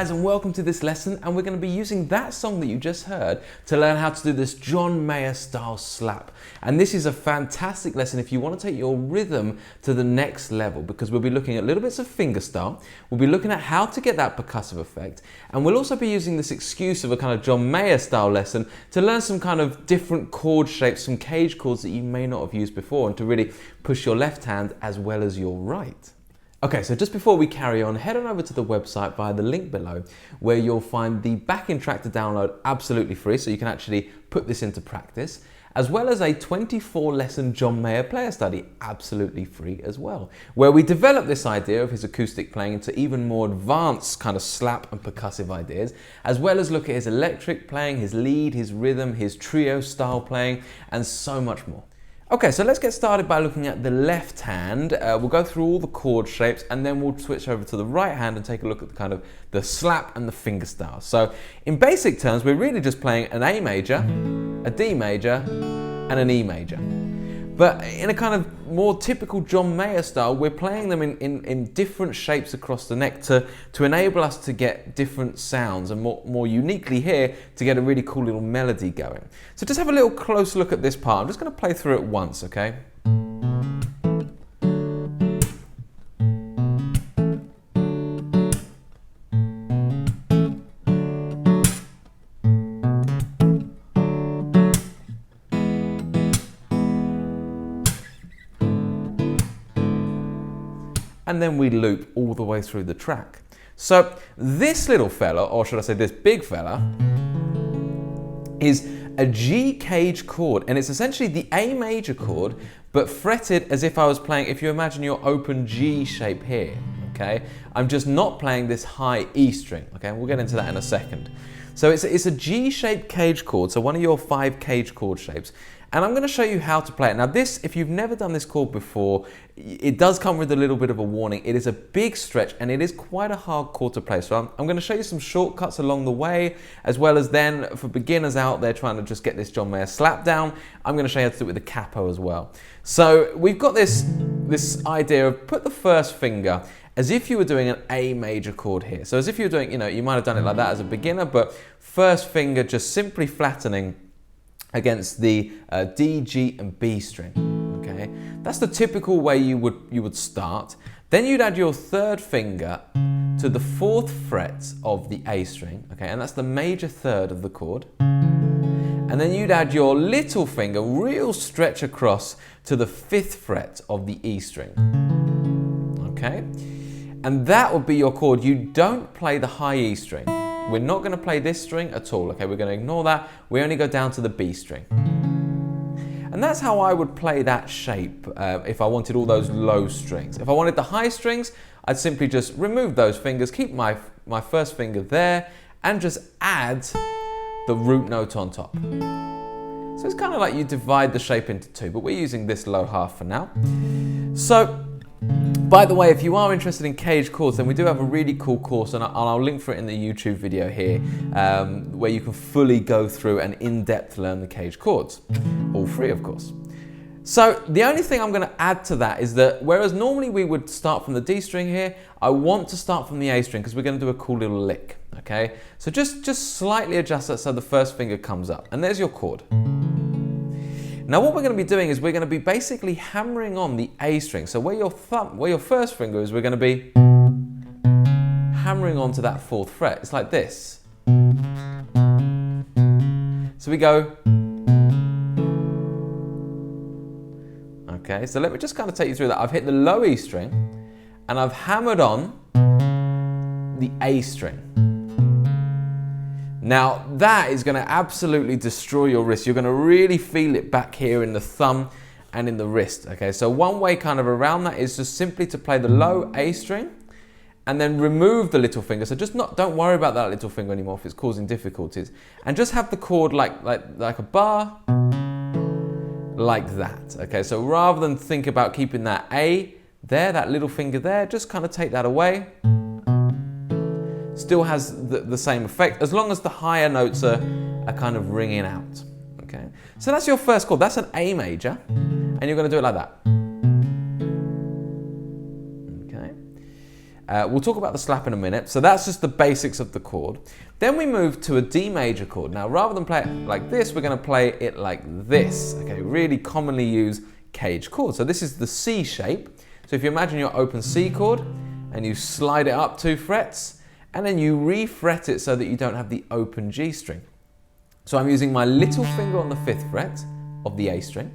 guys, and welcome to this lesson, and we're going to be using that song that you just heard to learn how to do this John Mayer style slap. And this is a fantastic lesson if you want to take your rhythm to the next level, because we'll be looking at little bits of fingerstyle, we'll be looking at how to get that percussive effect, and we'll also be using this excuse of a kind of John Mayer style lesson to learn some kind of different chord shapes, some cage chords that you may not have used before, and to really push your left hand as well as your right. Okay, so just before we carry on, head on over to the website via the link below, where you'll find the backing track to download absolutely free, so you can actually put this into practice, as well as a 24 lesson John Mayer player study, absolutely free as well, where we develop this idea of his acoustic playing into even more advanced kind of slap and percussive ideas, as well as look at his electric playing, his lead, his rhythm, his trio style playing, and so much more. Okay, so let's get started by looking at the left hand. We'll go through all the chord shapes, and then we'll switch over to the right hand and take a look at the kind of the slap and the finger style. So in basic terms, we're really just playing an A major, a D major, and an E major. But in a kind of more typical John Mayer style, we're playing them in different shapes across the neck to enable us to get different sounds, and more uniquely here, to get a really cool little melody going. So just have a little close look at this part. I'm just going to play through it once, okay? And then we loop all the way through the track. So this little fella, or should I say this big fella, is a G cage chord, and it's essentially the A major chord, but fretted as if I was playing, if you imagine your open G shape here, okay? I'm just not playing this high E string, okay? We'll get into that in a second. So it's a G-shaped cage chord, so one of your 5 cage chord shapes. And I'm going to show you how to play it. Now this, if you've never done this chord before, it does come with a little bit of a warning. It is a big stretch, and it is quite a hard chord to play. So I'm going to show you some shortcuts along the way, as well as then for beginners out there trying to just get this John Mayer slap down, I'm going to show you how to do it with the capo as well. So we've got this idea of put the first finger as if you were doing an A major chord here. So as if you were doing, you might have done it like that as a beginner, but first finger just simply flattening against the D, G, and B string, okay? That's the typical way you would start. Then you'd add your third finger to the 4th fret of the A string, okay? And that's the major third of the chord. And then you'd add your little finger, real stretch across, to the 5th fret of the E string, okay? And that would be your chord. You don't play the high E string. We're not going to play this string at all, okay? We're going to ignore that. We only go down to the B string. And that's how I would play that shape if I wanted all those low strings. If I wanted the high strings, I'd simply just remove those fingers, keep my first finger there, and just add the root note on top. So it's kind of like you divide the shape into 2, but we're using this low half for now. So, by the way, if you are interested in cage chords, then we do have a really cool course, and I'll link for it in the YouTube video here, where you can fully go through and in-depth learn the cage chords. All free, of course. So the only thing I'm going to add to that is that whereas normally we would start from the D string here, I want to start from the A string because we're going to do a cool little lick, okay? So just slightly adjust that so the first finger comes up, and there's your chord. Now what we're going to be doing is we're going to be basically hammering on the A string. So where your first finger is, we're going to be hammering onto that 4th fret. It's like this. So we go. Okay, so let me just kind of take you through that. I've hit the low E string, and I've hammered on the A string. Now that is going to absolutely destroy your wrist. You're going to really feel it back here in the thumb and in the wrist, okay? So one way kind of around that is just simply to play the low A string and then remove the little finger. So don't worry about that little finger anymore if it's causing difficulties, and just have the chord like a bar, like that, okay? So rather than think about keeping that A there, that little finger there, just kind of take that away. Still has the same effect, as long as the higher notes are kind of ringing out, okay? So that's your first chord. That's an A major, and you're going to do it like that. Okay. We'll talk about the slap in a minute. So that's just the basics of the chord. Then we move to a D major chord. Now, rather than play it like this, we're going to play it like this. Okay, really commonly used cage chord. So this is the C shape. So if you imagine your open C chord and you slide it up 2 frets and then you re-fret it so that you don't have the open G string. So I'm using my little finger on the 5th fret of the A string,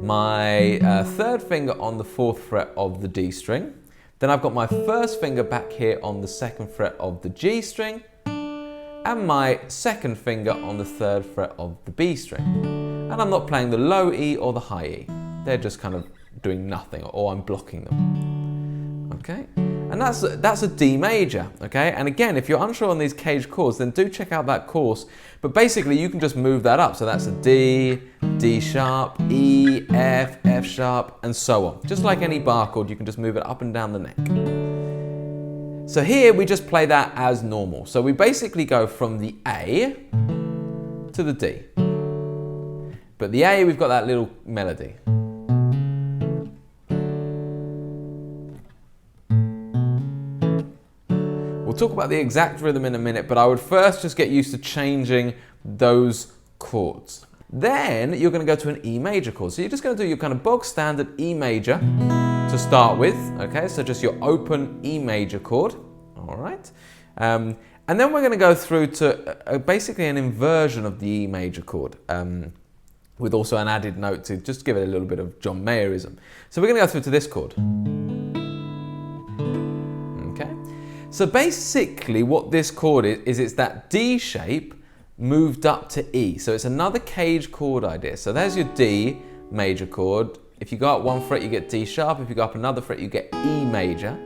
my 3rd finger on the 4th fret of the D string, then I've got my 1st finger back here on the 2nd fret of the G string, and my 2nd finger on the 3rd fret of the B string. And I'm not playing the low E or the high E. They're just kind of doing nothing, or I'm blocking them. Okay? And that's a D major, okay? And again, if you're unsure on these cage chords, then do check out that course. But basically, you can just move that up. So that's a D, D sharp, E, F, F sharp, and so on. Just like any bar chord, you can just move it up and down the neck. So here, we just play that as normal. So we basically go from the A to the D. But the A, we've got that little melody. We'll talk about the exact rhythm in a minute, but I would first just get used to changing those chords. Then you're going to go to an E major chord. So you're just going to do your kind of bog standard E major to start with. Okay, so just your open E major chord. All right. And then we're going to go through to basically an inversion of the E major chord with also an added note to just give it a little bit of John Mayerism. So we're going to go through to this chord. So basically what this chord is it's that D shape moved up to E. So it's another cage chord idea. So there's your D major chord. If you go up 1 fret, you get D sharp. If you go up another fret, you get E major.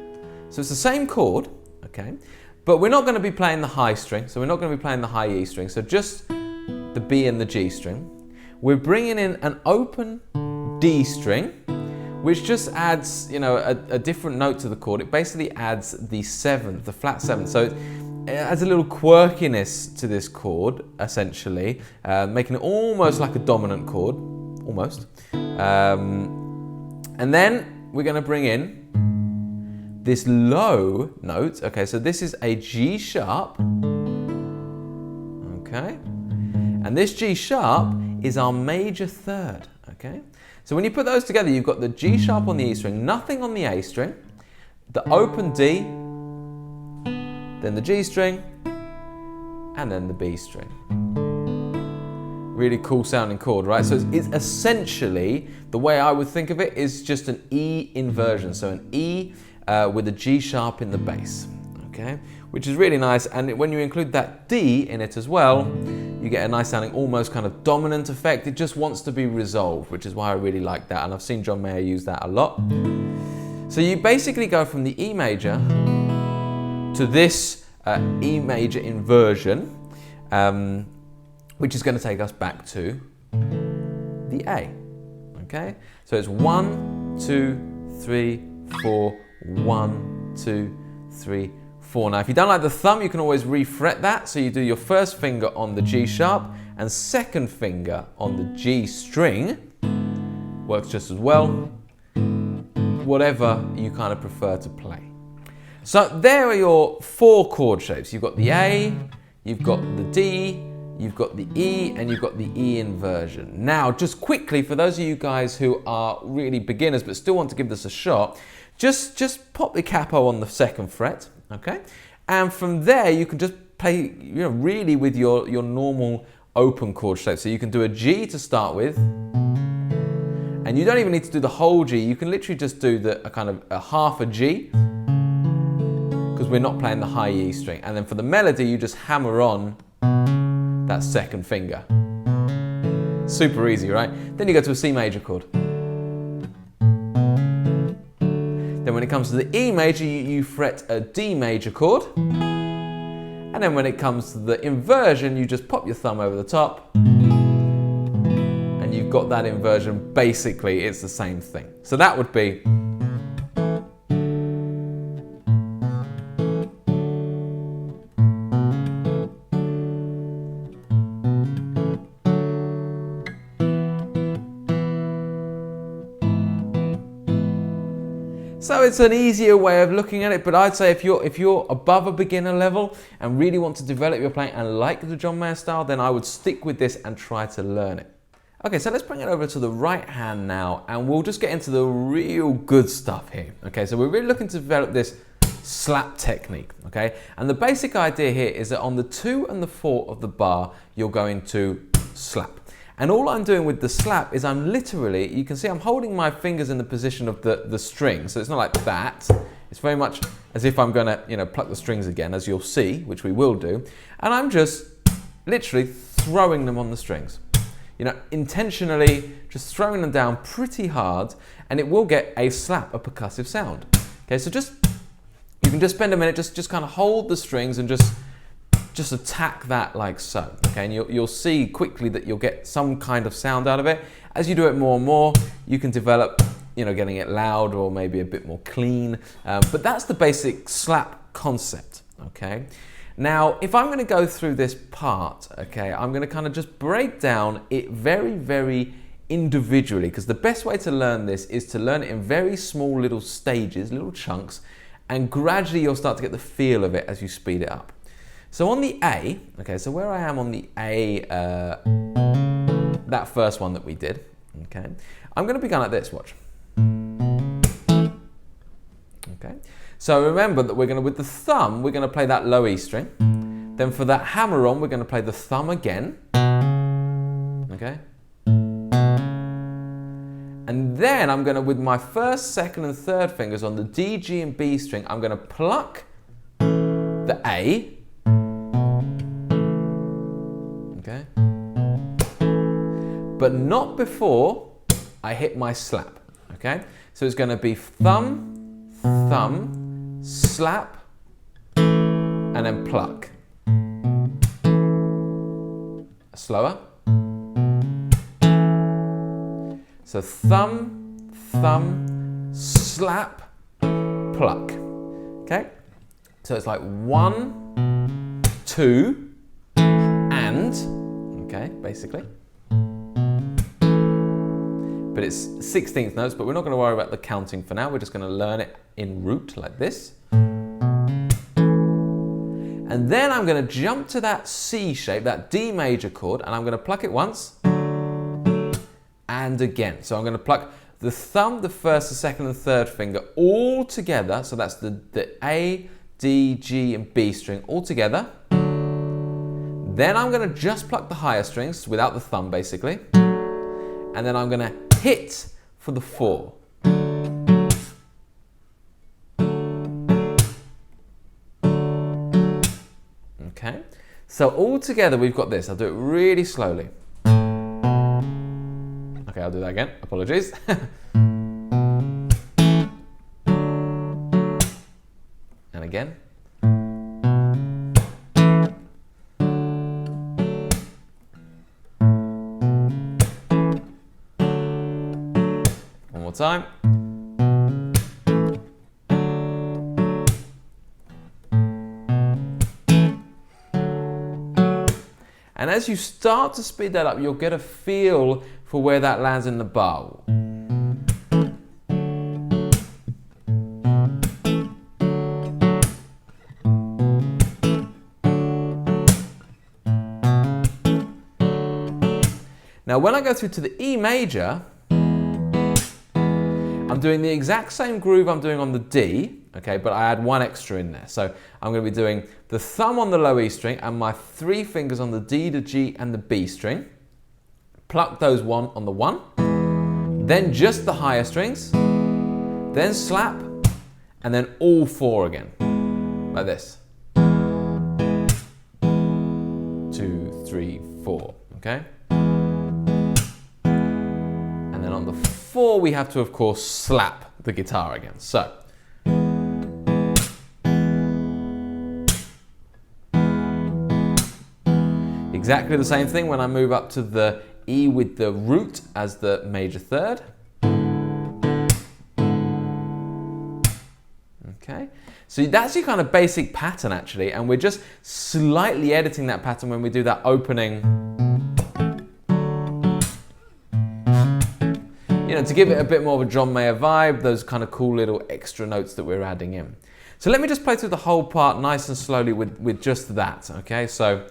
So it's the same chord, okay? But we're not going to be playing the high string. So we're not going to be playing the high E string. So just the B and the G string. We're bringing in an open D string, which just adds, you know, a different note to the chord. It basically adds the 7th, the flat 7th. So it adds a little quirkiness to this chord, essentially, making it almost like a dominant chord, almost. And then we're going to bring in this low note. Okay, so this is a G sharp. Okay, and this G sharp is our major 3rd. Okay. So when you put those together, you've got the G sharp on the E string, nothing on the A string, the open D, then the G string, and then the B string. Really cool sounding chord, right? So it's essentially, the way I would think of it is just an E inversion. So an E with a G sharp in the bass, okay? Which is really nice. And when you include that D in it as well, you get a nice sounding, almost kind of dominant effect. It just wants to be resolved, which is why I really like that. And I've seen John Mayer use that a lot. So you basically go from the E major to this E major inversion, which is going to take us back to the A. Okay? So it's 1, 2, 3, 4, 1, 2, 3, 4. Now, if you don't like the thumb, you can always re-fret that. So you do your 1st finger on the G sharp and 2nd finger on the G string. Works just as well. Whatever you kind of prefer to play. So there are your 4 chord shapes. You've got the A, you've got the D, you've got the E, and you've got the E inversion. Now, just quickly, for those of you guys who are really beginners but still want to give this a shot, just pop the capo on the 2nd fret, okay? And from there, you can just play, you know, really with your normal open chord shape. So you can do a G to start with, and you don't even need to do the whole G. You can literally just do a kind of a half a G, because we're not playing the high E string. And then for the melody, you just hammer on that 2nd finger. Super easy, right? Then you go to a C major chord. Then when it comes to the E major, you fret a D major chord. And then when it comes to the inversion, you just pop your thumb over the top. And you've got that inversion. Basically, it's the same thing. So that would be... So it's an easier way of looking at it, but I'd say if you're above a beginner level and really want to develop your playing and like the John Mayer style, then I would stick with this and try to learn it. Okay, so let's bring it over to the right hand now, and we'll just get into the real good stuff here. Okay, so we're really looking to develop this slap technique, okay? And the basic idea here is that on the 2 and the 4 of the bar, you're going to slap. And all I'm doing with the slap is I'm literally, you can see I'm holding my fingers in the position of the string, so it's not like that. It's very much as if I'm gonna, pluck the strings again, as you'll see, which we will do. And I'm just literally throwing them on the strings. Intentionally just throwing them down pretty hard, and it will get a slap, a percussive sound. Okay, so you can just spend a minute, just kind of hold the strings and just attack that like so. Okay, and you'll see quickly that you'll get some kind of sound out of it. As you do it more and more, you can develop, getting it loud or maybe a bit more clean. But that's the basic slap concept. Okay. Now, if I'm going to go through this part, okay, I'm going to kind of just break down it very, very individually, because the best way to learn this is to learn it in very small little stages, little chunks, and gradually you'll start to get the feel of it as you speed it up. So on the A, okay, so where I am on the A, that first one that we did, okay, I'm going to begin like this, watch. Okay. So remember that we're going to, with the thumb, we're going to play that low E string. Then for that hammer on, we're going to play the thumb again. Okay. And then I'm going to, with my first, second, and third fingers on the D, G, and B string, I'm going to pluck the A. Okay. But not before I hit my slap. Okay. So it's going to be thumb, thumb, slap, and then pluck. Slower. So thumb, thumb, slap, pluck. Okay? So it's like 1, 2, and, okay, basically. But it's 16th notes, but we're not going to worry about the counting for now. We're just going to learn it in root like this. And then I'm going to jump to that C shape, that D major chord, and I'm going to pluck it once and again. So I'm going to pluck the thumb, the first, the second, and third finger all together. So that's the A, D, G, and B string all together. Then I'm going to just pluck the higher strings without the thumb, basically. And then I'm going to hit for the 4. Okay, so all together we've got this. I'll do it really slowly. Okay, I'll do that again. Apologies. And again. One more time. And as you start to speed that up, you'll get a feel for where that lands in the bar. Now, when I go through to the E major, I'm doing the exact same groove I'm doing on the D, okay, but I add one extra in there. So I'm going to be doing the thumb on the low E string and my 3 fingers on the D, the G, and the B string. Pluck those one on the 1. Then just the higher strings. Then slap. And then all 4 again. Like this. 2, 3, 4. Okay? And then on the 4 we have to, of course, slap the guitar again. So. Exactly the same thing when I move up to the E with the root as the major third. Okay, so that's your kind of basic pattern actually, and we're just slightly editing that pattern when we do that opening. And to give it a bit more of a John Mayer vibe, those kind of cool little extra notes that we're adding in. So let me just play through the whole part nice and slowly with just that, okay? So.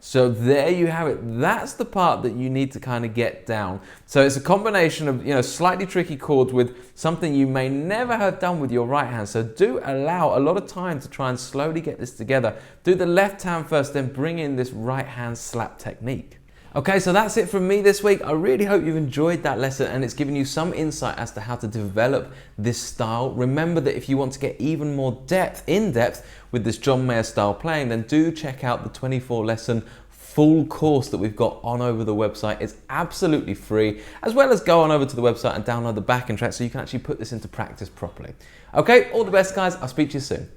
So there you have it. That's the part that you need to kind of get down. So it's a combination of, slightly tricky chords with something you may never have done with your right hand. So do allow a lot of time to try and slowly get this together. Do the left hand first, then bring in this right hand slap technique. Okay, so that's it from me this week. I really hope you've enjoyed that lesson and it's given you some insight as to how to develop this style. Remember that if you want to get even more in depth with this John Mayer style playing, then do check out the 24 lesson full course that we've got on over the website. It's absolutely free, as well as go on over to the website and download the backing track so you can actually put this into practice properly. Okay, all the best guys. I'll speak to you soon.